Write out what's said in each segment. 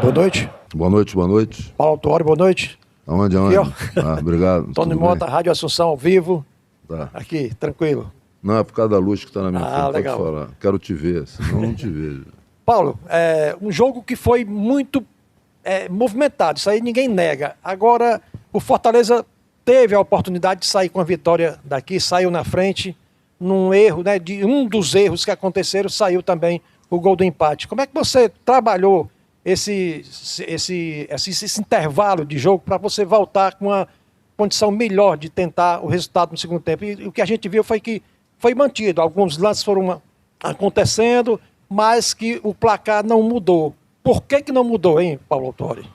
Boa noite. Boa noite, boa noite. Paulo Autuori, boa noite. Aonde? Aqui, ó. Obrigado. Tony Mota, Rádio Assunção ao vivo. Tá. Aqui, tranquilo. Não, é por causa da luz que está na minha frente, legal. pode falar. Quero te ver, senão não te vejo. Paulo, um jogo que foi muito movimentado, isso aí ninguém nega. Agora, o Fortaleza teve a oportunidade de sair com a vitória daqui, saiu na frente, num erro, né? De um dos erros que aconteceram, saiu também o gol do empate. Como é que você trabalhou esse intervalo de jogo para você voltar com uma condição melhor de tentar o resultado no segundo tempo? E o que a gente viu foi que foi mantido. Alguns lances foram acontecendo, mas que o placar não mudou. Por que não mudou, hein, Paulo Autuori?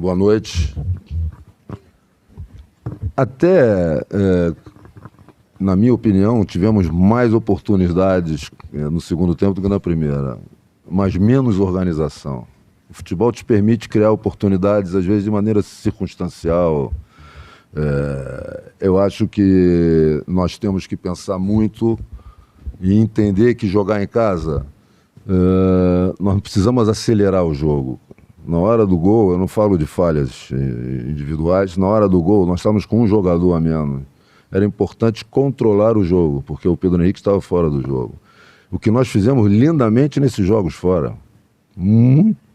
Boa noite. Até, na minha opinião, tivemos mais oportunidades no segundo tempo do que na primeira, mas menos organização. O futebol te permite criar oportunidades, às vezes, de maneira circunstancial. Eu acho que nós temos que pensar muito e entender que jogar em casa, nós precisamos acelerar o jogo. Na hora do gol, eu não falo de falhas individuais, na hora do gol nós estávamos com um jogador a menos. Era importante controlar o jogo, porque o Pedro Henrique estava fora do jogo. O que nós fizemos lindamente nesses jogos fora.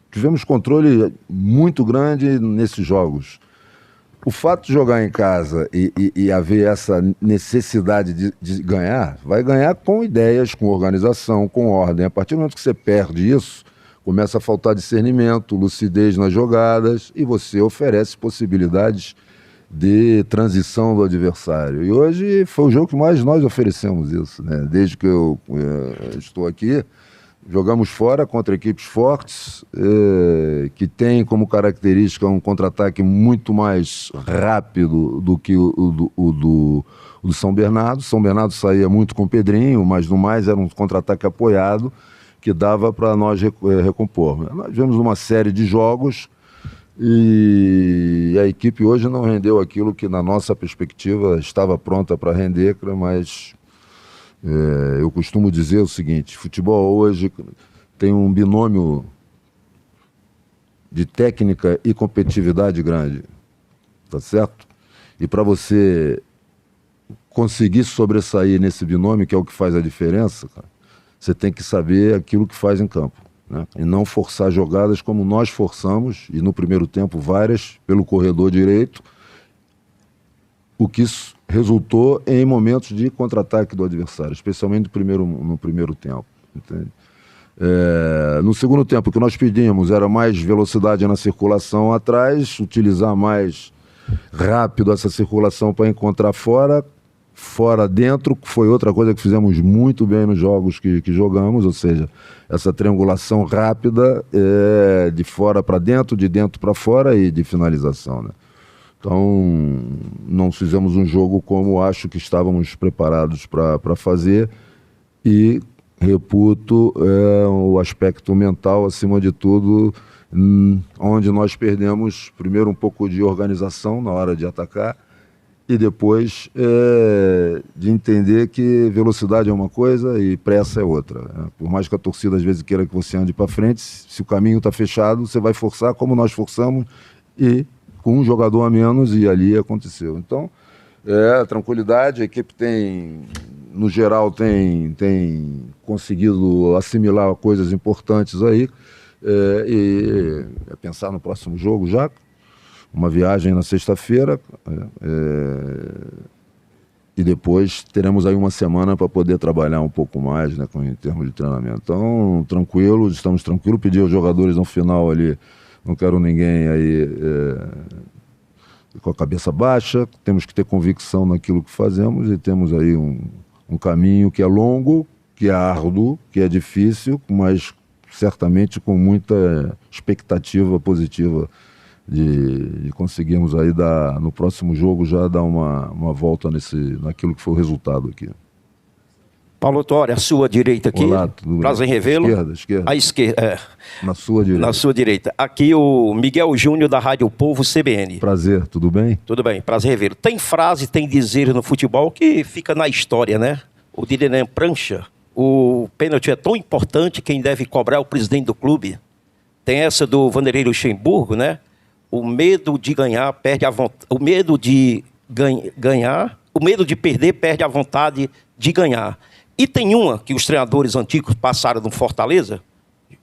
Tivemos controle muito grande nesses jogos. O fato de jogar em casa e haver essa necessidade de ganhar, vai ganhar com ideias, com organização, com ordem. A partir do momento que você perde isso, começa a faltar discernimento, lucidez nas jogadas e você oferece possibilidades de transição do adversário. E hoje foi o jogo que mais nós oferecemos isso, né? Desde que eu estou aqui, jogamos fora contra equipes fortes, que têm como característica um contra-ataque muito mais rápido do que o do São Bernardo. São Bernardo saía muito com o Pedrinho, mas no mais era um contra-ataque apoiado que dava para nós recompor. Nós tivemos uma série de jogos e a equipe hoje não rendeu aquilo que, na nossa perspectiva, estava pronta para render, mas eu costumo dizer o seguinte: futebol hoje tem um binômio de técnica e competitividade grande, tá certo? E para você conseguir sobressair nesse binômio, que é o que faz a diferença, cara, você tem que saber aquilo que faz em campo, né? E não forçar jogadas como nós forçamos, e no primeiro tempo várias, pelo corredor direito, o que isso resultou em momentos de contra-ataque do adversário, especialmente no primeiro tempo. Entende? No segundo tempo, o que nós pedimos era mais velocidade na circulação atrás, utilizar mais rápido essa circulação para encontrar fora dentro, que foi outra coisa que fizemos muito bem nos jogos que jogamos, ou seja, essa triangulação rápida de fora para dentro, de dentro para fora e de finalização, né? Então, não fizemos um jogo como acho que estávamos preparados para fazer e reputo o aspecto mental, acima de tudo, onde nós perdemos primeiro um pouco de organização na hora de atacar e depois de entender que velocidade é uma coisa e pressa é outra, né? Por mais que a torcida às vezes queira que você ande para frente, se o caminho está fechado, você vai forçar como nós forçamos e com um jogador a menos, e ali aconteceu. Então, tranquilidade, a equipe tem, no geral, tem conseguido assimilar coisas importantes aí, e pensar no próximo jogo já, uma viagem na sexta-feira, e depois teremos aí uma semana para poder trabalhar um pouco mais, né, em termos de treinamento. Então, estamos tranquilos, pedi aos jogadores no final ali, não quero ninguém aí com a cabeça baixa, temos que ter convicção naquilo que fazemos e temos aí um caminho que é longo, que é árduo, que é difícil, mas certamente com muita expectativa positiva de conseguirmos aí no próximo jogo já dar uma volta naquilo que foi o resultado aqui. Paulo Autuori, à sua direita aqui. Olá, tudo Prazer em revê-lo. Esquerda. À esquerda. Na sua direita. Na sua direita. Aqui o Miguel Júnior da Rádio Povo CBN. Prazer, tudo bem? Tudo bem, prazer em revê-lo. Tem frase, tem dizer no futebol que fica na história, né? O Direnem Prancha, o pênalti é tão importante, quem deve cobrar é o presidente do clube. Tem essa do Vanderlei Luxemburgo, né? O medo de ganhar perde a vontade. O medo de ganhar, o medo de perder perde a vontade de ganhar. E tem uma que os treinadores antigos passaram no Fortaleza,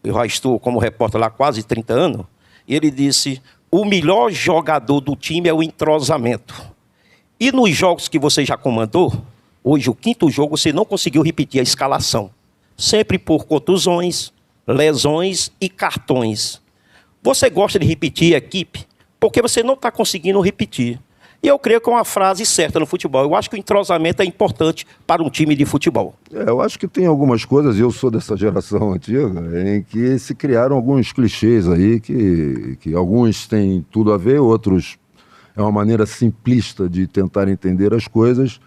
eu já estou como repórter lá há quase 30 anos, e ele disse: o melhor jogador do time é o entrosamento. E nos jogos que você já comandou, hoje o 5º jogo você não conseguiu repetir a escalação. Sempre por contusões, lesões e cartões. Você gosta de repetir a equipe porque você não está conseguindo repetir. E eu creio que é uma frase certa no futebol. Eu acho que o entrosamento é importante para um time de futebol. Eu acho que tem algumas coisas, e eu sou dessa geração antiga, em que se criaram alguns clichês aí, que alguns têm tudo a ver, outros é uma maneira simplista de tentar entender as coisas,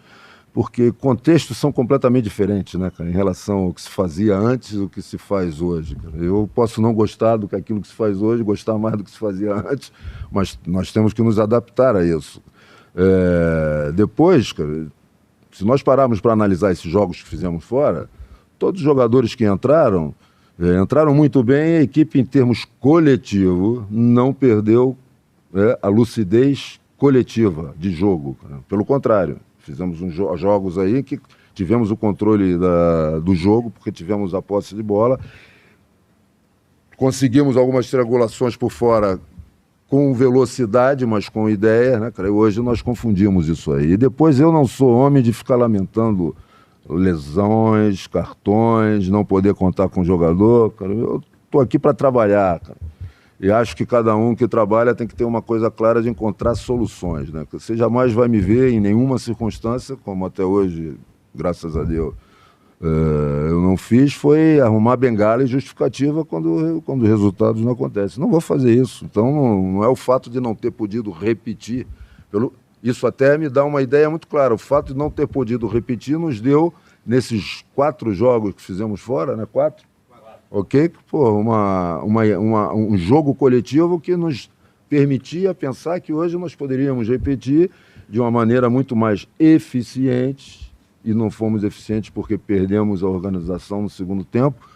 porque contextos são completamente diferentes, né, cara, em relação ao que se fazia antes e o que se faz hoje. Cara. Eu posso não gostar do que aquilo que se faz hoje, gostar mais do que se fazia antes, mas nós temos que nos adaptar a isso. Depois, cara, se nós pararmos para analisar esses jogos que fizemos fora, todos os jogadores que entraram muito bem. A equipe, em termos coletivos, não perdeu a lucidez coletiva de jogo, cara. Pelo contrário, fizemos jogos aí que tivemos o controle do jogo, porque tivemos a posse de bola, conseguimos algumas triangulações por fora com velocidade, mas com ideia, né, cara? E hoje nós confundimos isso aí. E depois, eu não sou homem de ficar lamentando lesões, cartões, não poder contar com o jogador, cara. Eu estou aqui para trabalhar, cara. E acho que cada um que trabalha tem que ter uma coisa clara de encontrar soluções, né? Você jamais vai me ver em nenhuma circunstância, como até hoje, graças a Deus, eu não fiz, foi arrumar bengala e justificativa quando os resultados não acontecem. Não vou fazer isso. Então, não é o fato de não ter podido repetir. Isso até me dá uma ideia muito clara. O fato de não ter podido repetir nos deu, nesses 4 jogos que fizemos fora, né? 4? Ok? Pô, um jogo coletivo que nos permitia pensar que hoje nós poderíamos repetir de uma maneira muito mais eficiente. E não fomos eficientes porque perdemos a organização no segundo tempo.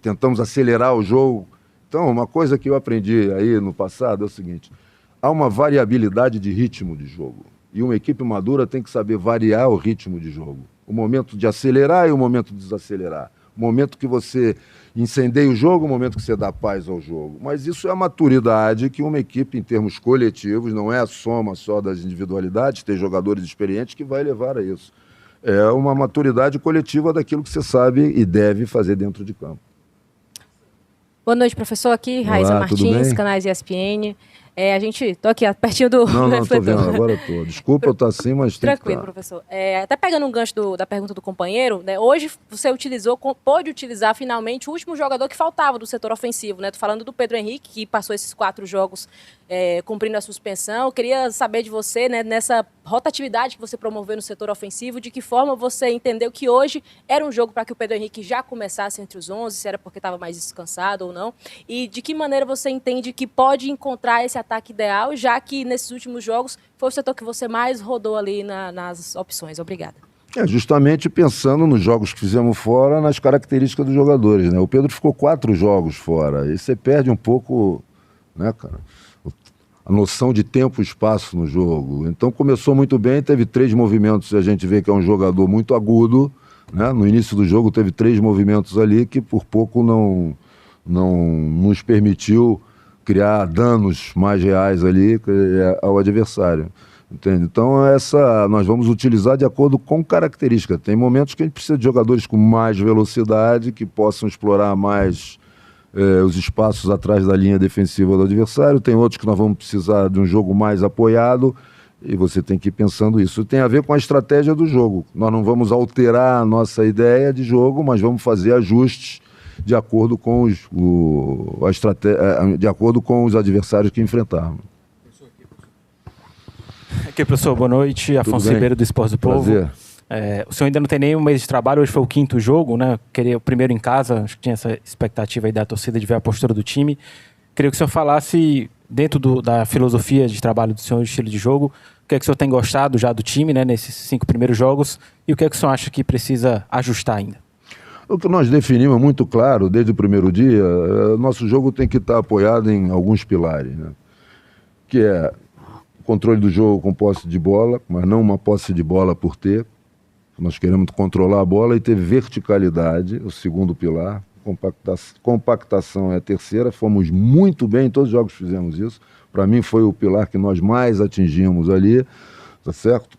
Tentamos acelerar o jogo. Então, uma coisa que eu aprendi aí no passado é o seguinte: há uma variabilidade de ritmo de jogo. E uma equipe madura tem que saber variar o ritmo de jogo. O momento de acelerar e o momento de desacelerar. O momento que você incendeia o jogo, o momento que você dá paz ao jogo. Mas isso é a maturidade que uma equipe, em termos coletivos, não é a soma só das individualidades, ter jogadores experientes, que vai levar a isso. É uma maturidade coletiva daquilo que você sabe e deve fazer dentro de campo. Boa noite, professor. Aqui, Raíza Martins, canais ESPN. Tô aqui pertinho do Não, estou vendo, agora estou. Desculpa eu estar assim, mas tem Tranquilo, professor. Até pegando um gancho da pergunta do companheiro, né, hoje você pôde utilizar finalmente o último jogador que faltava do setor ofensivo, né? Tô falando do Pedro Henrique, que passou esses 4 jogos cumprindo a suspensão. Eu queria saber de você, né, nessa rotatividade que você promoveu no setor ofensivo, de que forma você entendeu que hoje era um jogo para que o Pedro Henrique já começasse entre os 11, se era porque estava mais descansado ou não, e de que maneira você entende que pode encontrar esse ataque ideal, já que nesses últimos jogos foi o setor que você mais rodou ali nas opções. Obrigada. Justamente pensando nos jogos que fizemos fora, nas características dos jogadores, né? O Pedro ficou 4 jogos fora, e você perde um pouco, né, cara, a noção de tempo e espaço no jogo. Então começou muito bem, teve 3 movimentos, a gente vê que é um jogador muito agudo, né? No início do jogo teve 3 movimentos ali que por pouco não nos permitiu criar danos mais reais ali ao adversário. Entende? Então nós vamos utilizar de acordo com característica. Tem momentos que a gente precisa de jogadores com mais velocidade, que possam explorar mais os espaços atrás da linha defensiva do adversário. Tem outros que nós vamos precisar de um jogo mais apoiado, e você tem que ir pensando isso. Tem a ver com a estratégia do jogo. Nós não vamos alterar a nossa ideia de jogo, mas vamos fazer ajustes de acordo com de acordo com os adversários que enfrentarmos. Aqui, professor, boa noite. Afonso Ribeiro, do Esporte do Povo. Prazer. O senhor ainda não tem nenhum mês de trabalho, hoje foi o 5º jogo, né? Queria o primeiro em casa, acho que tinha essa expectativa aí da torcida de ver a postura do time. Queria que o senhor falasse, dentro da filosofia de trabalho do senhor, estilo de jogo, o que é que o senhor tem gostado já do time, né, nesses 5 primeiros jogos, e o que é que o senhor acha que precisa ajustar ainda? O que nós definimos muito claro desde o primeiro dia, nosso jogo tem que estar apoiado em alguns pilares, né? Que é o controle do jogo com posse de bola, mas não uma posse de bola por ter. Nós queremos controlar a bola e ter verticalidade, o segundo pilar. Compactação é a terceira. Fomos muito bem, em todos os jogos fizemos isso. Para mim foi o pilar que nós mais atingimos ali, tá certo?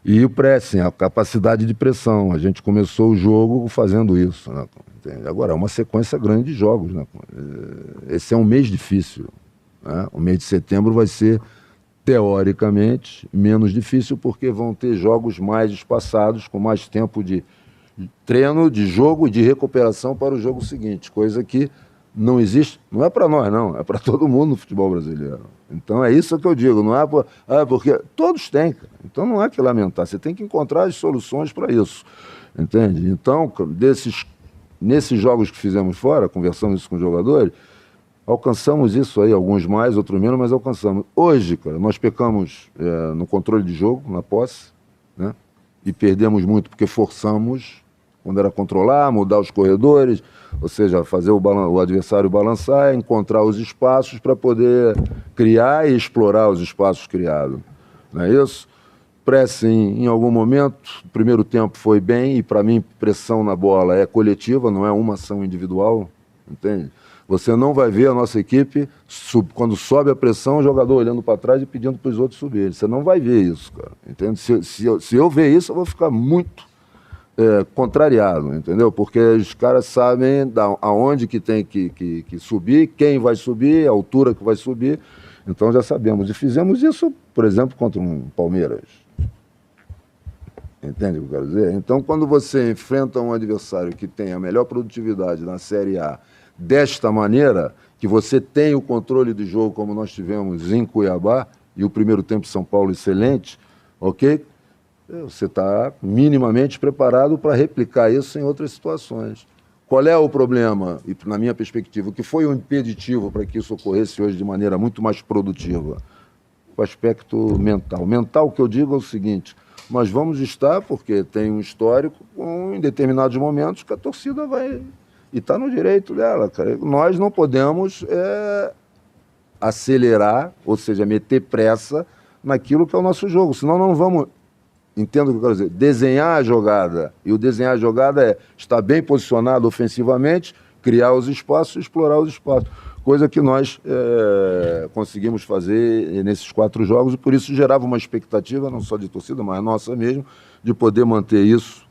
E o pressing, a capacidade de pressão. A gente começou o jogo fazendo isso, né? Agora, é uma sequência grande de jogos, né? Esse é um mês difícil, né? O mês de setembro vai ser, teoricamente, menos difícil, porque vão ter jogos mais espaçados, com mais tempo de treino, de jogo e de recuperação para o jogo seguinte, coisa que não existe, não é para nós não, é para todo mundo no futebol brasileiro. Então é isso que eu digo, não é porque todos têm, cara. Então não há que lamentar, você tem que encontrar as soluções para isso, entende? Então, nesses jogos que fizemos fora, conversamos isso com os jogadores, alcançamos isso aí, alguns mais, outros menos, mas alcançamos. Hoje, cara, nós pecamos no controle de jogo, na posse, né? E perdemos muito porque forçamos, quando era controlar, mudar os corredores, ou seja, fazer o adversário balançar, encontrar os espaços para poder criar e explorar os espaços criados. Não é isso? Pressing em algum momento, o primeiro tempo foi bem, e para mim pressão na bola é coletiva, não é uma ação individual, entende? Você não vai ver a nossa equipe, quando sobe a pressão, o jogador olhando para trás e pedindo para os outros subirem. Você não vai ver isso, cara. Entende? Se eu ver isso, eu vou ficar muito contrariado, entendeu? Porque os caras sabem aonde que tem que subir, quem vai subir, a altura que vai subir. Então já sabemos. E fizemos isso, por exemplo, contra um Palmeiras. Entende o que eu quero dizer? Então, quando você enfrenta um adversário que tem a melhor produtividade na Série A, desta maneira, que você tem o controle do jogo, como nós tivemos em Cuiabá, e o primeiro tempo São Paulo excelente, ok? Você está minimamente preparado para replicar isso em outras situações. Qual é o problema? E, na minha perspectiva, o que foi o impeditivo para que isso ocorresse hoje de maneira muito mais produtiva? O aspecto mental. Mental, que eu digo, é o seguinte: nós vamos estar, porque tem um histórico, em determinados momentos que a torcida vai... E está no direito dela, cara. Nós não podemos acelerar, ou seja, meter pressa naquilo que é o nosso jogo, senão não vamos... Entendo o que eu quero dizer. Desenhar a jogada. E o desenhar a jogada é estar bem posicionado ofensivamente, criar os espaços e explorar os espaços. Coisa que nós conseguimos fazer nesses 4 jogos, e por isso gerava uma expectativa, não só de torcida, mas nossa mesmo, de poder manter isso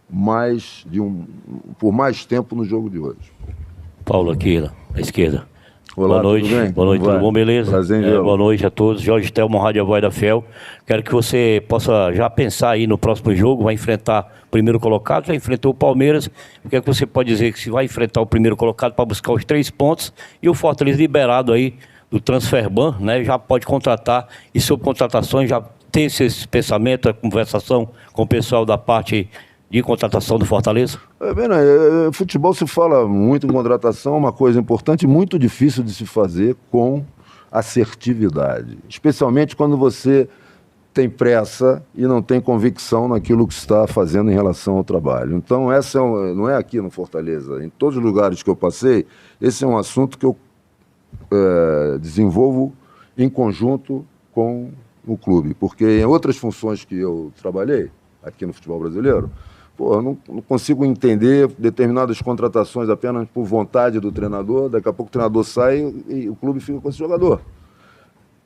por mais tempo no jogo de hoje. Paulo aqui, à esquerda. Olá, boa noite, tudo bem? boa noite, tudo bom, beleza? Prazer, boa noite a todos. Jorge Telmo, Rádio Voz da Fiel. Quero que você possa já pensar aí no próximo jogo, vai enfrentar o primeiro colocado, já enfrentou o Palmeiras. O que é que você pode dizer que se vai enfrentar o primeiro colocado para buscar os 3 pontos, e o Fortaleza liberado aí do Transferban, né? Já pode contratar, e sobre contratações já tem esse pensamento, a conversação com o pessoal da parte de contratação do Fortaleza? Futebol se fala muito em contratação, uma coisa importante e muito difícil de se fazer com assertividade. Especialmente quando você tem pressa e não tem convicção naquilo que está fazendo em relação ao trabalho. Então, não é aqui no Fortaleza, em todos os lugares que eu passei, esse é um assunto que eu desenvolvo em conjunto com o clube. Porque em outras funções que eu trabalhei aqui no futebol brasileiro, eu não consigo entender determinadas contratações apenas por vontade do treinador. Daqui a pouco o treinador sai e o clube fica com esse jogador.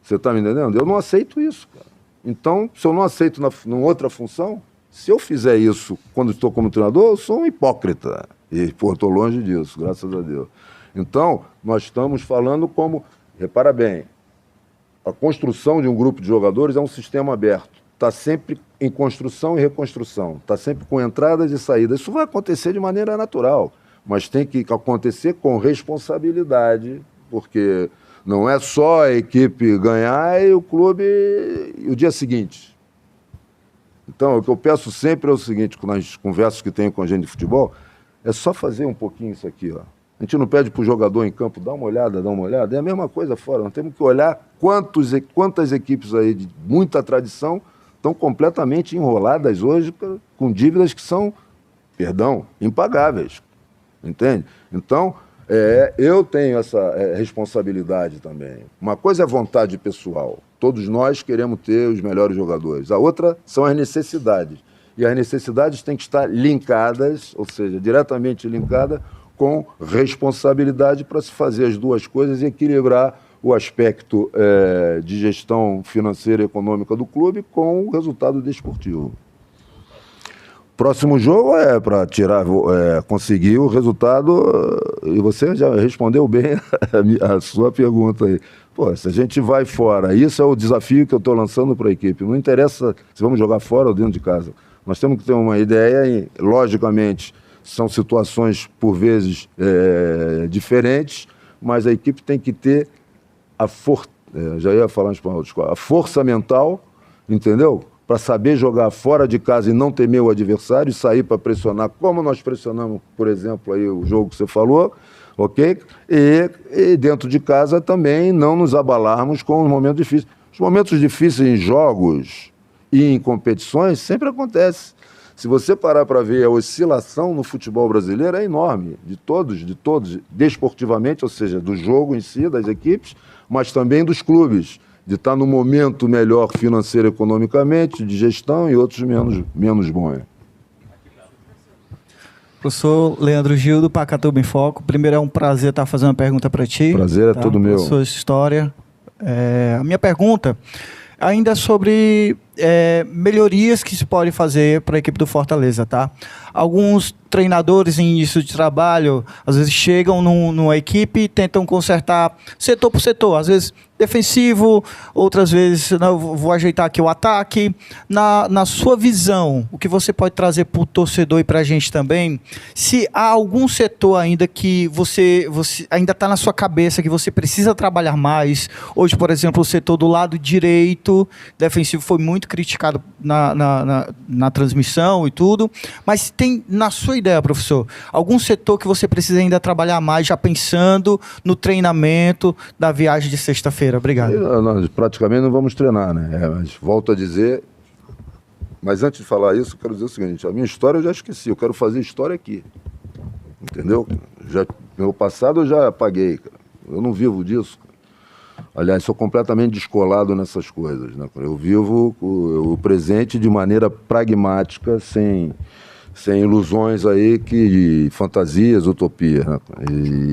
Você está me entendendo? Eu não aceito isso, cara. Então, se eu não aceito em outra função, se eu fizer isso quando estou como treinador, eu sou um hipócrita. E, estou longe disso, graças a Deus. Então, nós estamos falando como... Repara bem, a construção de um grupo de jogadores é um sistema aberto. Está sempre em construção e reconstrução, está sempre com entradas e saídas. Isso vai acontecer de maneira natural, mas tem que acontecer com responsabilidade, porque não é só a equipe ganhar e o clube e o dia seguinte. Então, o que eu peço sempre é o seguinte, nas conversas que tenho com a gente de futebol, é só fazer um pouquinho isso aqui, ó. A gente não pede para o jogador em campo, dá uma olhada, é a mesma coisa fora. Nós temos que olhar quantas equipes aí de muita tradição estão completamente enroladas hoje com dívidas que são impagáveis, entende? Então, eu tenho essa responsabilidade também. Uma coisa é vontade pessoal, todos nós queremos ter os melhores jogadores. A outra são as necessidades, e as necessidades têm que estar linkadas, ou seja, diretamente linkadas com responsabilidade para se fazer as duas coisas e equilibrar o aspecto de gestão financeira e econômica do clube com o resultado desportivo. Próximo jogo é para conseguir o resultado, e você já respondeu bem a sua pergunta aí. Pô, se a gente vai fora, isso é o desafio que eu estou lançando para a equipe. Não interessa se vamos jogar fora ou dentro de casa. Nós temos que ter uma ideia e, logicamente, são situações, por vezes, diferentes, mas a equipe tem que ter já ia falar em espanhol, a força mental, entendeu? Para saber jogar fora de casa e não temer o adversário, e sair para pressionar, como nós pressionamos, por exemplo, aí o jogo que você falou, ok? E dentro de casa também não nos abalarmos com os momentos difíceis. Os momentos difíceis em jogos e em competições sempre acontecem. Se você parar para ver, a oscilação no futebol brasileiro é enorme, de todos, desportivamente, ou seja, do jogo em si, das equipes, mas também dos clubes, de estar no momento melhor financeiro economicamente, de gestão, e outros menos bons. Professor Leandro Gil, do Pacatuba em Foco. Primeiro, é um prazer estar fazendo uma pergunta para ti. Prazer é todo meu. Sua história. A minha pergunta ainda é sobre melhorias que se pode fazer para a equipe do Fortaleza, tá? Alguns treinadores em início de trabalho, às vezes chegam numa equipe e tentam consertar setor por setor, às vezes defensivo, outras vezes não, vou ajeitar aqui o ataque. Na sua visão, o que você pode trazer para o torcedor e para a gente também, se há algum setor ainda que você ainda está na sua cabeça, que você precisa trabalhar mais. Hoje, por exemplo, o setor do lado direito, defensivo, foi muito criticado na transmissão e tudo, mas tem, na sua ideia, professor, algum setor que você precisa ainda trabalhar mais, já pensando no treinamento da viagem de sexta-feira? Obrigado. Nós praticamente não vamos treinar, né? Mas volto a dizer, mas antes de falar isso, eu quero dizer o seguinte: a minha história eu já esqueci, eu quero fazer história aqui, entendeu? Meu passado eu já apaguei, cara. Eu não vivo disso. Aliás, sou completamente descolado nessas coisas, né? Eu vivo o presente de maneira pragmática, sem ilusões aí, fantasias, utopias, né?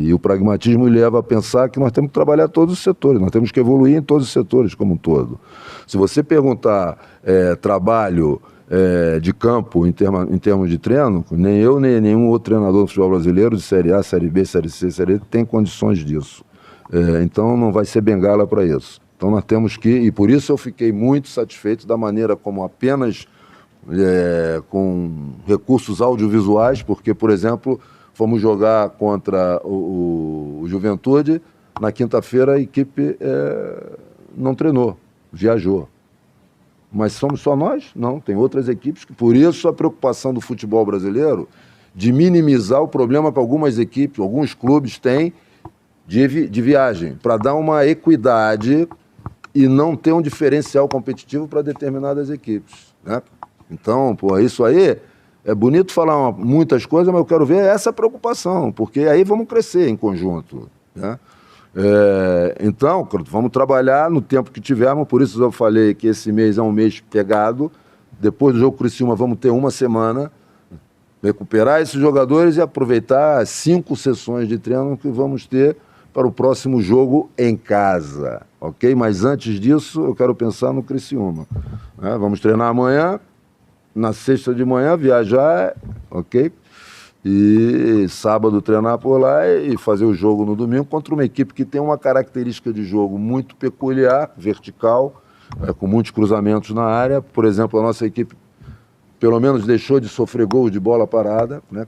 E o pragmatismo leva a pensar que nós temos que trabalhar todos os setores, nós temos que evoluir em todos os setores como um todo. Se você perguntar trabalho de campo em termos de treino, nem eu nem nenhum outro treinador do futebol brasileiro de Série A, Série B, Série C, Série D tem condições disso. Então não vai ser bengala para isso. Então nós temos que, e por isso eu fiquei muito satisfeito da maneira como apenas com recursos audiovisuais, porque, por exemplo, fomos jogar contra o Juventude, na quinta-feira a equipe não treinou, viajou. Mas somos só nós? Não, tem outras equipes que, por isso a preocupação do futebol brasileiro de minimizar o problema que algumas equipes, alguns clubes têm de viagem, para dar uma equidade e não ter um diferencial competitivo para determinadas equipes, né? Então, isso aí é bonito falar muitas coisas, mas eu quero ver essa preocupação, porque aí vamos crescer em conjunto, né? Então, vamos trabalhar no tempo que tivermos, por isso eu falei que esse mês é um mês pegado. Depois do jogo Criciúma vamos ter uma semana, recuperar esses jogadores e aproveitar as 5 sessões de treino que vamos ter para o próximo jogo em casa, ok? Mas antes disso, eu quero pensar no Criciúma, né? Vamos treinar amanhã, na sexta de manhã viajar, ok? E sábado treinar por lá e fazer o jogo no domingo contra uma equipe que tem uma característica de jogo muito peculiar, vertical, com muitos cruzamentos na área. Por exemplo, a nossa equipe pelo menos deixou de sofrer gols de bola parada, né?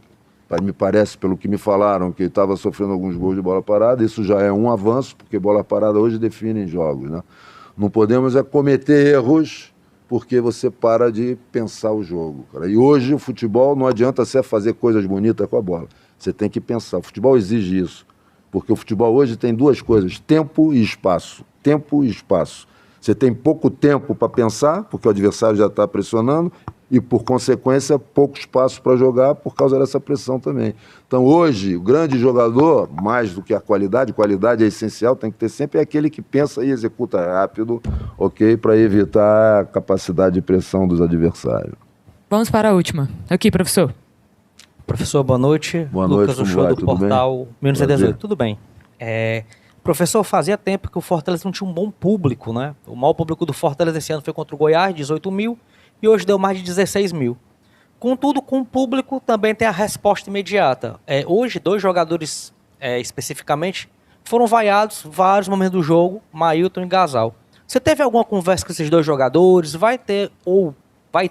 Me parece, pelo que me falaram, que estava sofrendo alguns gols de bola parada. Isso já é um avanço, porque bola parada hoje define jogos, né? Não podemos cometer erros porque você para de pensar o jogo, cara. E hoje o futebol não adianta você fazer coisas bonitas com a bola. Você tem que pensar. O futebol exige isso. Porque o futebol hoje tem 2 coisas: tempo e espaço. Tempo e espaço. Você tem pouco tempo para pensar, porque o adversário já está pressionando, e, por consequência, pouco espaço para jogar por causa dessa pressão também. Então, hoje, o grande jogador, mais do que a qualidade é essencial, tem que ter sempre aquele que pensa e executa rápido, ok, para evitar a capacidade de pressão dos adversários. Vamos para a última. Aqui, professor. Professor, boa noite. Boa noite, Lucas como Uchoa, vai? do Tudo portal bem? Menos Prazer. 18. Tudo bem. Professor, fazia tempo que o Fortaleza não tinha um bom público, né? O maior público do Fortaleza esse ano foi contra o Goiás, 18 mil, e hoje deu mais de 16 mil. Contudo, com o público também tem a resposta imediata. Hoje, 2 jogadores especificamente foram vaiados vários momentos do jogo, Mailton e Gasal. Você teve alguma conversa com esses 2 jogadores? Vai ter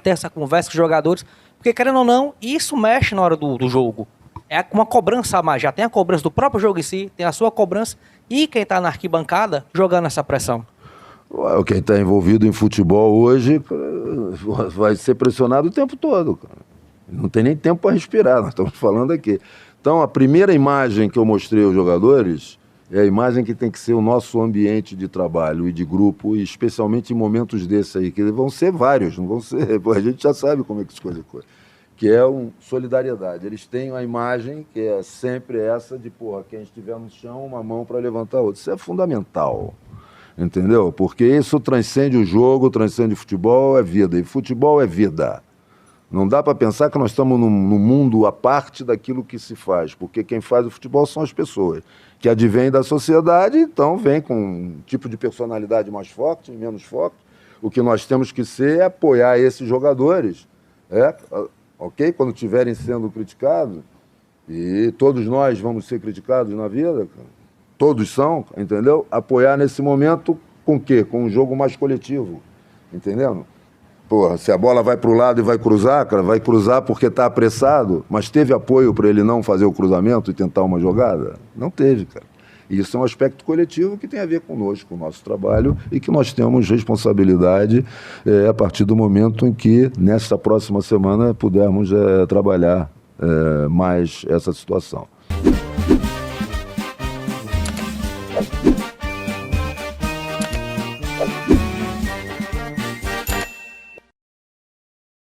essa conversa com os jogadores? Porque, querendo ou não, isso mexe na hora do jogo. É uma cobrança a mais. Já tem a cobrança do próprio jogo em si, tem a sua cobrança, e quem está na arquibancada jogando essa pressão. Quem está envolvido em futebol hoje vai ser pressionado o tempo todo, cara. Não tem nem tempo para respirar, nós estamos falando aqui. Então, a primeira imagem que eu mostrei aos jogadores é a imagem que tem que ser o nosso ambiente de trabalho e de grupo, e especialmente em momentos desses aí, que vão ser vários, não vão ser... A gente já sabe como é que as coisas correm. Que é solidariedade. Eles têm a imagem, que é sempre essa de, quem estiver no chão, uma mão para levantar a outra. Isso é fundamental, entendeu? Porque isso transcende o jogo, transcende o futebol, é vida. E futebol é vida. Não dá para pensar que nós estamos num mundo à parte daquilo que se faz, porque quem faz o futebol são as pessoas, que advêm da sociedade, então vem com um tipo de personalidade mais forte, menos forte. O que nós temos que ser é apoiar esses jogadores, ok? Quando estiverem sendo criticados, e todos nós vamos ser criticados na vida, cara. Todos são, entendeu? Apoiar nesse momento com o quê? Com um jogo mais coletivo, entendendo? Se a bola vai para o lado e vai cruzar, cara, vai cruzar porque está apressado, mas teve apoio para ele não fazer o cruzamento e tentar uma jogada? Não teve, cara. E isso é um aspecto coletivo que tem a ver conosco, com o nosso trabalho, e que nós temos responsabilidade a partir do momento em que, nesta próxima semana, pudermos trabalhar mais essa situação.